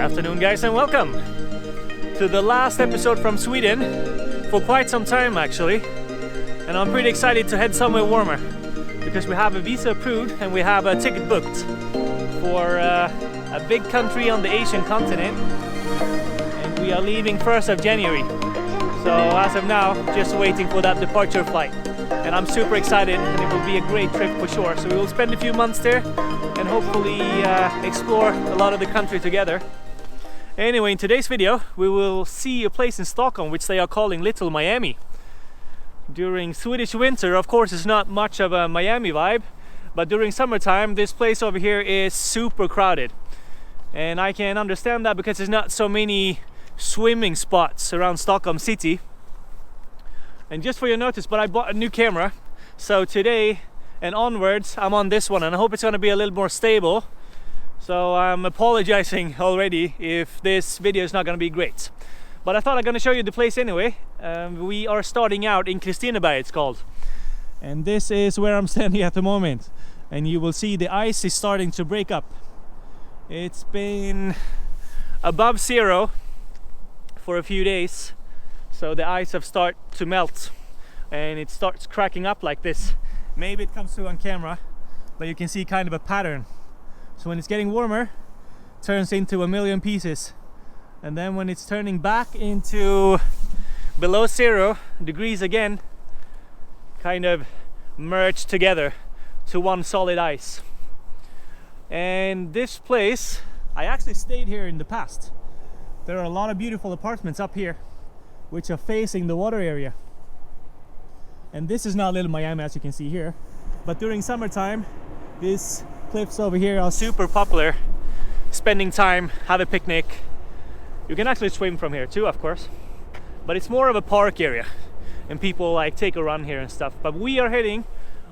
afternoon, guys, and welcome to the last episode from Sweden for quite some time actually. And I'm pretty excited to head somewhere warmer because we have a visa approved and we have a ticket booked for a big country on the Asian continent, and we are leaving 1st of January. So as of now, just waiting for that departure flight, and I'm super excited, and it will be a great trip for sure. So we will spend a few months there and hopefully explore a lot of the country together. Anyway, in today's video we will see a place in Stockholm which they are calling Little Miami. During Swedish winter, of course, it's not much of a Miami vibe, but during summertime this place over here is super crowded, and I can understand that because there's not so many swimming spots around Stockholm city. And just for your notice, but I bought a new camera, so today and onwards I'm on this one, and I hope it's going to be a little more stable. So I'm apologizing already if this video is not going to be great, but I thought I'm going to show you the place anyway. We are starting out in Christina, it's called, and this is where I'm standing at the moment, and you will see the ice is starting to break up. It's been above zero for a few days, so the ice have started to melt and it starts cracking up like this. Maybe it comes through on camera, but you can see kind of a pattern. So when it's getting warmer, it turns into a million pieces, and then when it's turning back into below 0 degrees again, kind of merge together to one solid ice. And this place, I actually stayed here in the past. There are a lot of beautiful apartments up here which are facing the water area, and this is not Little Miami as you can see here, but during summertime these cliffs over here are super popular. Spending time, have a picnic. You can actually swim from here too, of course, but it's more of a park area and people like take a run here and stuff. But we are heading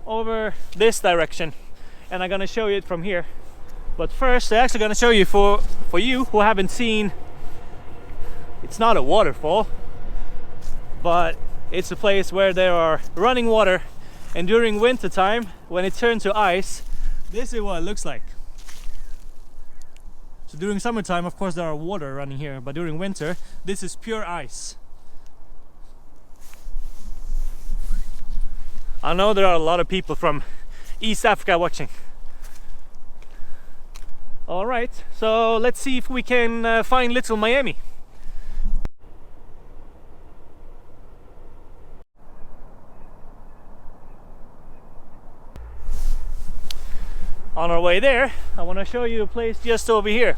over this direction and I'm gonna show you it from here. But first I'm actually gonna show you for you who haven't seen, it's not a waterfall, but it's a place where there are running water, and during winter time when it turns to ice, this is what it looks like. So during summertime, of course, there are water running here, but during winter this is pure ice. I know there are a lot of people from East Africa watching. All right, so let's see if we can find Little Miami. On our way there, I want to show you a place just over here.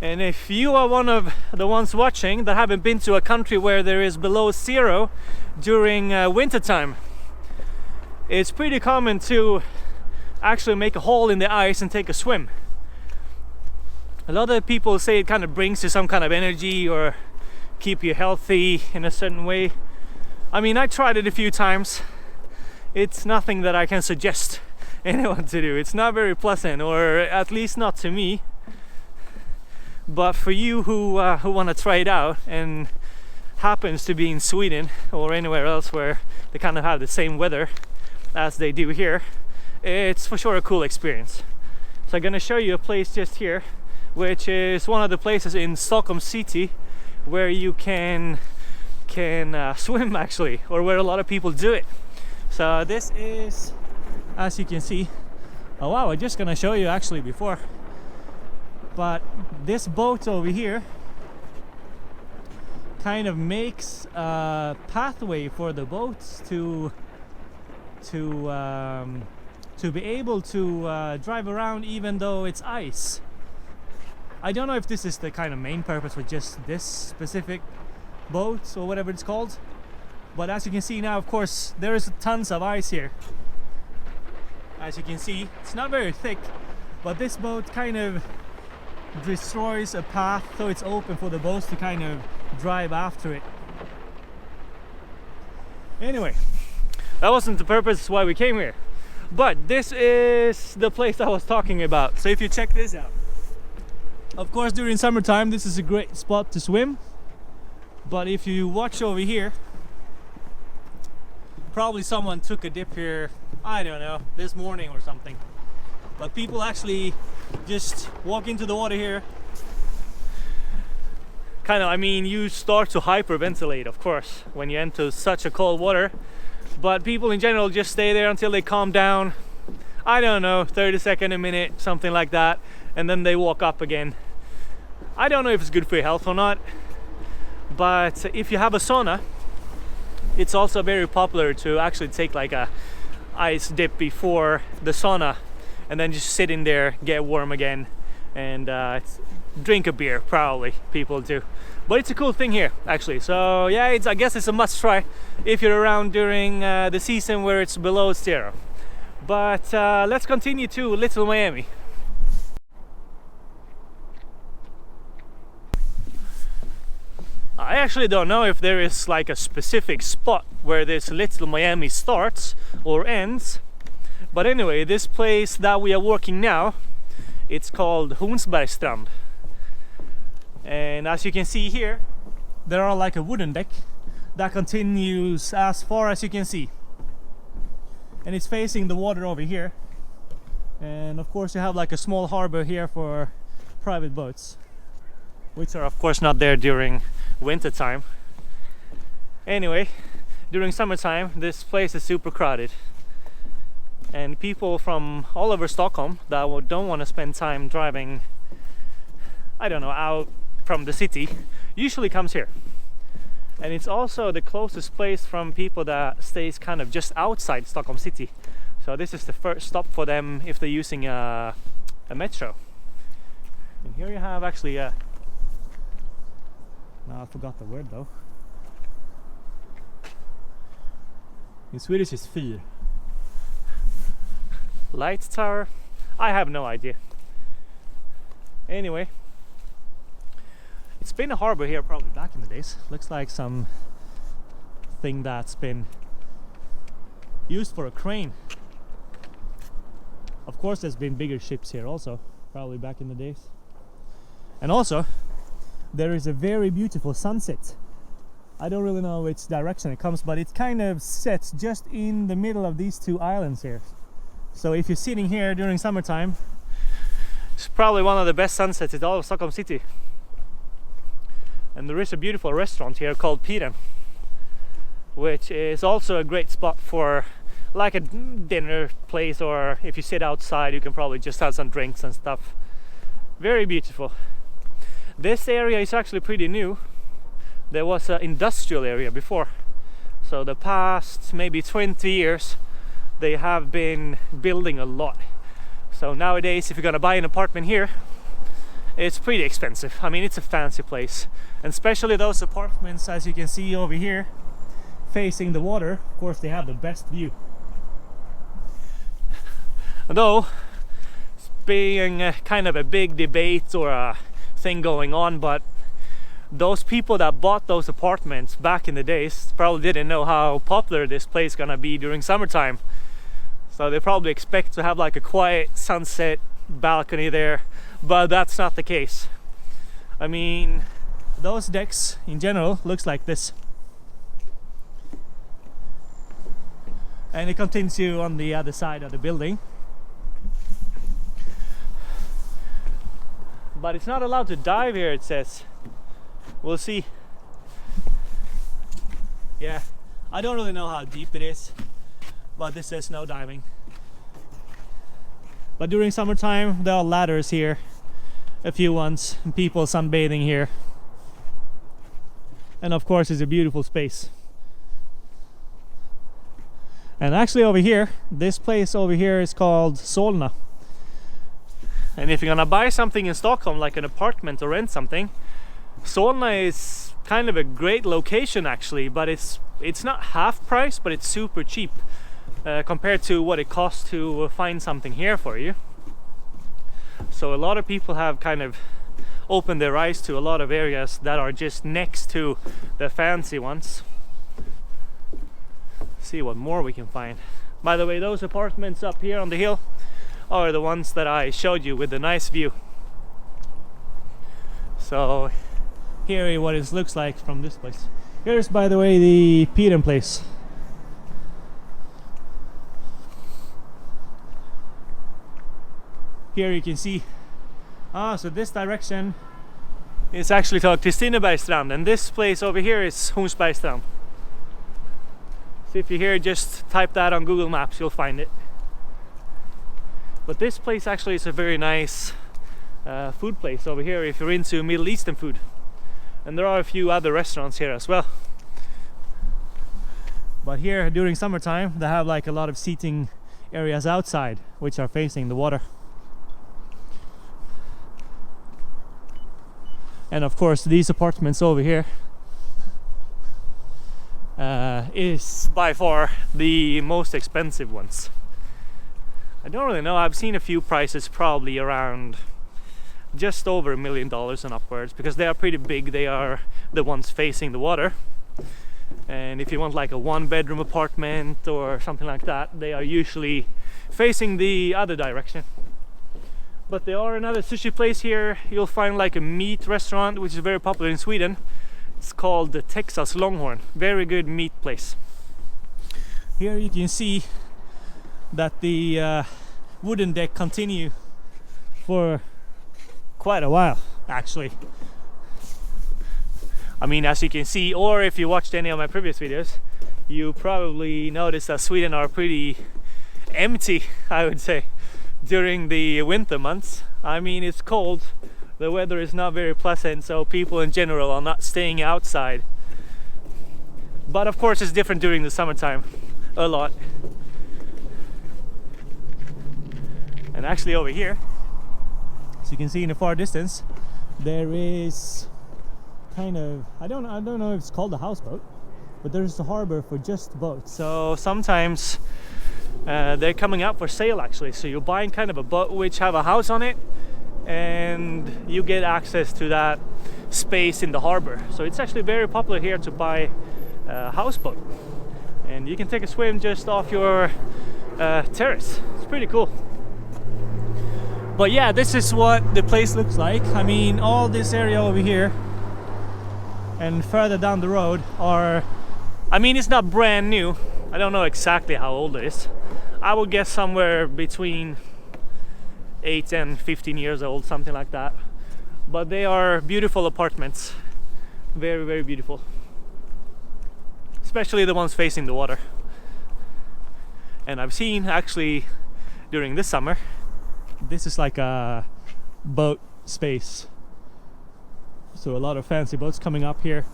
And if you are one of the ones watching that haven't been to a country where there is below 0 during winter time, it's pretty common to actually make a hole in the ice and take a swim. A lot of people say it kind of brings you some kind of energy or keep you healthy in a certain way. I mean, I tried it a few times. It's nothing that I can suggest anyone to do. It's not very pleasant, or at least not to me. But for you who want to try it out and happens to be in Sweden or anywhere else where they kind of have the same weather as they do here, it's for sure a cool experience. So I'm gonna show you a place just here, which is one of the places in Stockholm city where you can swim actually, or where a lot of people do it. So this is, as you can see, oh wow, I'm just gonna show you actually before, but this boat over here kind of makes a pathway for the boats to be able to drive around even though it's ice. I don't know if this is the kind of main purpose with just this specific boat or whatever it's called, but as you can see now, of course, there is tons of ice here. As you can see, it's not very thick, but this boat kind of destroys a path so it's open for the boats to kind of drive after it. Anyway, that wasn't the purpose why we came here, but this is the place I was talking about. So if you check this out, of course during summertime this is a great spot to swim, but if you watch over here, probably someone took a dip here, I don't know, this morning or something. But people actually just walk into the water here kind of, I mean, you start to hyperventilate, of course, when you enter such a cold water. But people in general just stay there until they calm down. I don't know, 30 seconds, a minute, something like that, and then they walk up again. I don't know if it's good for your health or not, but if you have a sauna, it's also very popular to actually take like a ice dip before the sauna, and then just sit in there, get warm again, and drink a beer. Probably people do, but it's a cool thing here actually. So yeah, I guess it's a must try if you're around during the season where it's below 0. But let's continue to Little Miami. I actually don't know if there is like a specific spot where this Little Miami starts or ends, but anyway, this place that we are working now, it's called Hansbystand. And as you can see here, there are like a wooden deck that continues as far as you can see, and it's facing the water over here. And of course you have like a small harbor here for private boats, which are of course not there during winter time. Anyway, during summertime this place is super crowded, and people from all over Stockholm that don't want to spend time driving, I don't know, out from the city usually comes here. And it's also the closest place from people that stays kind of just outside Stockholm city. So this is the first stop for them if they're using a metro. And here you have actually a, now I forgot the word though. In Swedish is fyr. Light tower? I have no idea. Anyway, it's been a harbor here probably back in the days. Looks like some thing that's been used for a crane. Of course there's been bigger ships here also, probably back in the days. And also there is a very beautiful sunset. I don't really know which direction it comes, but it kind of sets just in the middle of these two islands here. So if you're sitting here during summertime, it's probably one of the best sunsets in all of Stockholm city. And there is a beautiful restaurant here called Piren, which is also a great spot for like a dinner place, or if you sit outside you can probably just have some drinks and stuff. Very beautiful. This area is actually pretty new. There was an industrial area before, so the past maybe 20 years they have been building a lot. So nowadays if you're gonna buy an apartment here, it's pretty expensive. I mean, it's a fancy place, and especially those apartments as you can see over here facing the water. Of course they have the best view. Though it's being kind of a big debate or a thing going on, but those people that bought those apartments back in the days probably didn't know how popular this place is gonna be during summertime. So they probably expect to have like a quiet sunset balcony there, but that's not the case. I mean, those decks in general looks like this, and it continues on the other side of the building. But it's not allowed to dive here, it says. We'll see. Yeah, I don't really know how deep it is, but this says no diving. But during summertime there are ladders here, a few ones, and people sunbathing here. And of course it's a beautiful space. And actually over here, this place over here is called Solna. And if you're gonna buy something in Stockholm, like an apartment or rent something, Solna is kind of a great location actually, but it's not half price, but it's super cheap compared to what it costs to find something here for you. So a lot of people have kind of opened their eyes to a lot of areas that are just next to the fancy ones. See what more we can find. By the way, those apartments up here on the hill are the ones that I showed you with the nice view. So here is what it looks like from this place. Here's, by the way, the Piren place. Here you can see, so this direction It's actually called Christina, and this place over here is Hansbystand. So if you're here, just type that on Google Maps, you'll find it. But this place actually is a very nice food place over here if you're into Middle Eastern food. And there are a few other restaurants here as well. But here during summertime they have like a lot of seating areas outside which are facing the water. And of course these apartments over here is by far the most expensive ones. I don't really know, I've seen a few prices probably around just over $1 million and upwards, because they are pretty big. They are the ones facing the water. And if you want like a 1-bedroom apartment or something like that, they are usually facing the other direction. But there are another sushi place here. You'll find like a meat restaurant which is very popular in Sweden. It's called the Texas Longhorn. Very good meat place. Here you can see that the wooden deck continue for quite a while actually. I mean, as you can see, or if you watched any of my previous videos, you probably noticed that Sweden are pretty empty, I would say, during the winter months. I mean, it's cold, the weather is not very pleasant, so people in general are not staying outside. But of course it's different during the summertime, a lot. And actually over here, as you can see in the far distance, there is kind of, I don't know if it's called a houseboat, but there's a harbor for just boats. So sometimes they're coming up for sale actually. So you're buying kind of a boat which have a house on it, and you get access to that space in the harbor. So it's actually very popular here to buy a houseboat, and you can take a swim just off your terrace. It's pretty cool. But yeah, this is what the place looks like. I mean, all this area over here and further down the road are, I mean, it's not brand new. I don't know exactly how old it is. I would guess somewhere between 8 and 15 years old, something like that. But they are beautiful apartments. Very, very beautiful. Especially the ones facing the water. And I've seen actually during this summer, this is like a boat space. So a lot of fancy boats coming up here.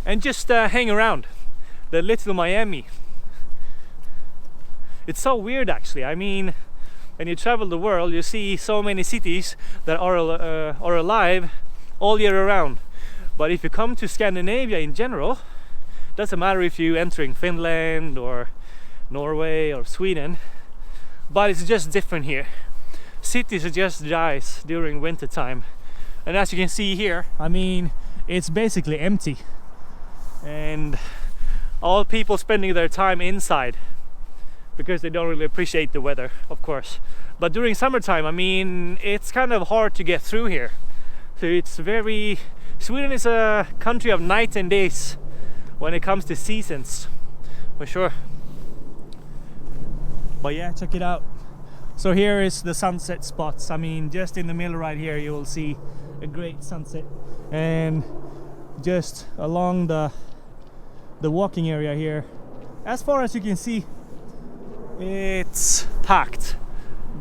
And just hang around the little Miami. It's so weird actually. I mean, when you travel the world, you see so many cities that are alive all year around. But if you come to Scandinavia in general, doesn't matter if you're entering Finland or Norway or Sweden, but it's just different here. Cities just dies during winter time, and as you can see here, I mean, it's basically empty, and all people spending their time inside because they don't really appreciate the weather, of course. But during summertime, I mean, it's kind of hard to get through here. So it's very, Sweden is a country of night and days when it comes to seasons, for sure. But yeah, check it out. So here is the sunset spots. I mean, just in the middle right here, you will see a great sunset. And just along the walking area here, as far as you can see, it's packed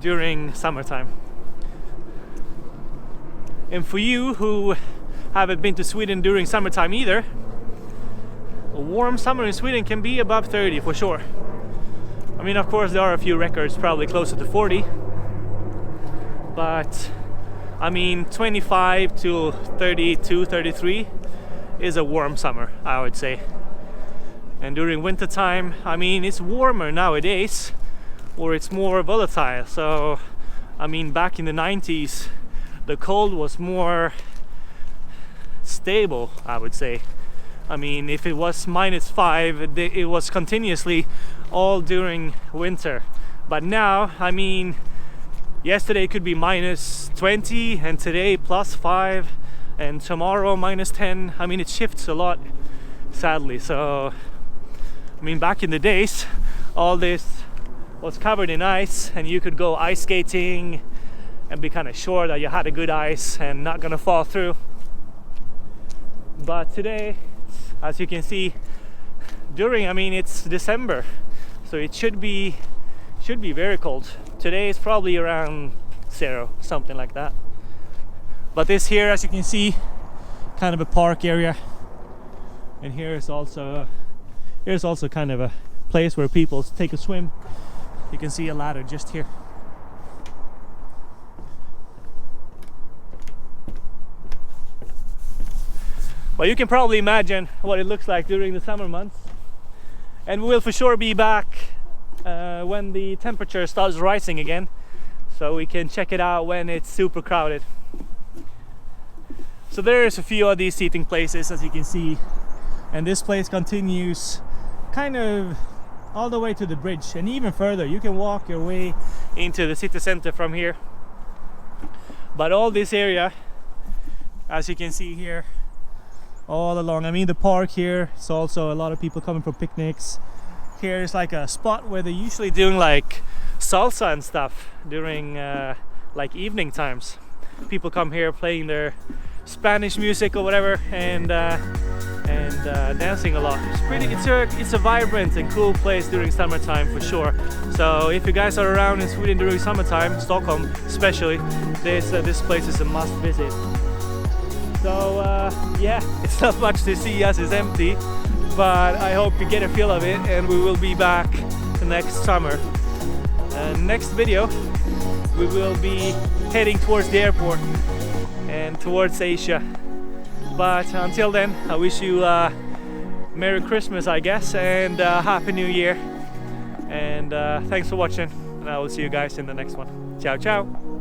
during summertime. And for you who haven't been to Sweden during summertime either, a warm summer in Sweden can be above 30 for sure. I mean, of course, there are a few records probably closer to 40, but I mean, 25 to 32, 33 is a warm summer, I would say. And during winter time, I mean, it's warmer nowadays, or it's more volatile. So, I mean, back in the 90s, the cold was more stable, I would say. I mean, if it was -5, it was continuously all during winter. But now, I mean, yesterday could be -20, and today +5, and tomorrow -10. I mean, it shifts a lot, sadly. So, I mean, back in the days, all this was covered in ice, and you could go ice skating and be kind of sure that you had a good ice and not gonna fall through. But today, as you can see, I mean it's December, so it should be very cold. Today is probably around 0, something like that. But this here, as you can see, kind of a park area, and here's also kind of a place where people take a swim. You can see a ladder just here. Well, you can probably imagine what it looks like during the summer months, and we will for sure be back when the temperature starts rising again, so we can check it out when it's super crowded. So there's a few of these seating places, as you can see, and this place continues kind of all the way to the bridge and even further. You can walk your way into the city center from here, but all this area, as you can see here, all along, I mean the park here, it's also a lot of people coming for picnics. Here's like a spot where they're usually doing like salsa and stuff during like evening times. People come here playing their Spanish music or whatever, and dancing a lot. It's a vibrant and cool place during summertime for sure. So if you guys are around in Sweden during summertime, Stockholm especially, this place is a must visit. So yeah, it's not much to see as it's empty, but I hope you get a feel of it, and we will be back the next summer. Next video we will be heading towards the airport and towards Asia. But until then, I wish you Merry Christmas, I guess, and Happy New Year. And thanks for watching, and I will see you guys in the next one. Ciao, ciao!